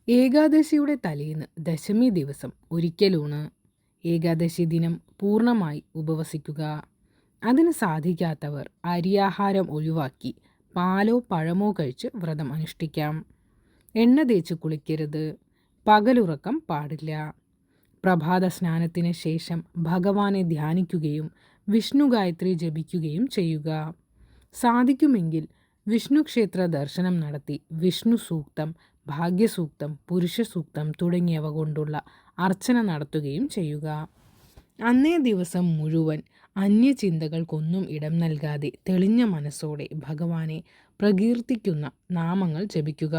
ഏകാദശിയുടെ തലേന്ന് ദശമി ദിവസം ഒരിക്കലൂണ്. ഏകാദശി ദിനം പൂർണ്ണമായി ഉപവസിക്കുക. അതിന് സാധിക്കാത്തവർ അരിയാഹാരം ഒഴിവാക്കി പാലോ പഴമോ കഴിച്ച് വ്രതം അനുഷ്ഠിക്കാം. എണ്ണ തേച്ച് കുളിക്കരുത്. പകലുറക്കം പാടില്ല. പ്രഭാത സ്നാനത്തിന് ശേഷം ഭഗവാനെ ധ്യാനിക്കുകയും വിഷ്ണു ഗായത്രി ജപിക്കുകയും ചെയ്യുക. സാധിക്കുമെങ്കിൽ വിഷ്ണു ക്ഷേത്ര ദർശനം നടത്തി വിഷ്ണു സൂക്തം, ഭാഗ്യസൂക്തം, പുരുഷസൂക്തം തുടങ്ങിയവ കൊണ്ടുള്ള അർച്ചന നടത്തുകയും ചെയ്യുക. അന്നേ ദിവസം മുഴുവൻ അന്യചിന്തകൾക്കൊന്നും ഇടം നൽകാതെ തെളിഞ്ഞ മനസ്സോടെ ഭഗവാനെ പ്രകീർത്തിക്കുന്ന നാമങ്ങൾ ജപിക്കുക.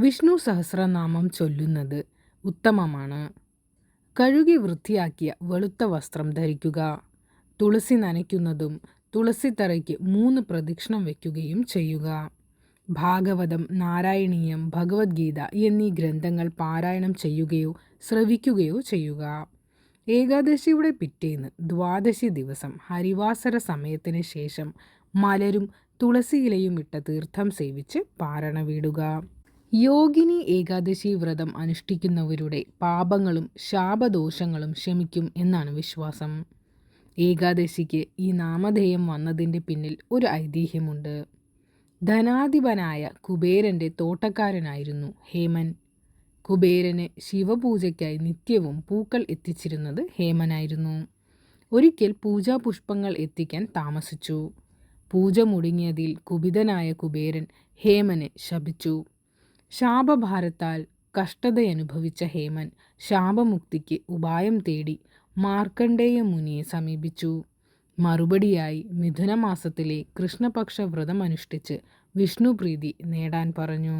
വിഷ്ണു സഹസ്രനാമം ചൊല്ലുന്നത് ഉത്തമമാണ്. കഴുകി വൃത്തിയാക്കിയ വെളുത്ത വസ്ത്രം ധരിക്കുക. തുളസി നനയ്ക്കുന്നതും തുളസിത്തറയ്ക്ക് 3 പ്രദക്ഷിണം വയ്ക്കുകയും ചെയ്യുക. ഭാഗവതം, നാരായണീയം, ഭഗവത്ഗീത എന്നീ ഗ്രന്ഥങ്ങൾ പാരായണം ചെയ്യുകയോ ശ്രവിക്കുകയോ ചെയ്യുക. ഏകാദശിയുടെ പിറ്റേന്ന് ദ്വാദശി ദിവസം ഹരിവാസര സമയത്തിന് ശേഷം മലരും തുളസിയിലയും ഇട്ട തീർത്ഥം സേവിച്ച് പാരണ വീടുക. യോഗിനി ഏകാദശി വ്രതം അനുഷ്ഠിക്കുന്നവരുടെ പാപങ്ങളും ശാപദോഷങ്ങളും ശമിക്കും എന്നാണ് വിശ്വാസം. ഏകാദശിക്ക് ഈ നാമധേയം വന്നതിൻ്റെ പിന്നിൽ ഒരു ഐതിഹ്യമുണ്ട്. ധനാധിപനായ കുബേരൻ്റെ തോട്ടക്കാരനായിരുന്നു ഹേമൻ. കുബേരന് ശിവപൂജയ്ക്കായി നിത്യവും പൂക്കൾ എത്തിച്ചിരുന്നത് ഹേമനായിരുന്നു. ഒരിക്കൽ പൂജാപുഷ്പങ്ങൾ എത്തിക്കാൻ താമസിച്ചു. പൂജ മുടങ്ങിയതിൽ കുപിതനായ കുബേരൻ ഹേമനെ ശപിച്ചു. ശാപഭാരത്താൽ കഷ്ടതയനുഭവിച്ച ഹേമൻ ശാപമുക്തിക്ക് ഉപായം തേടി മാർക്കണ്ഡേയ മുനിയെ സമീപിച്ചു. മറുപടിയായി മിഥുനമാസത്തിലെ കൃഷ്ണപക്ഷ വ്രതമനുഷ്ഠിച്ച് വിഷ്ണുപ്രീതി നേടാൻ പറഞ്ഞു.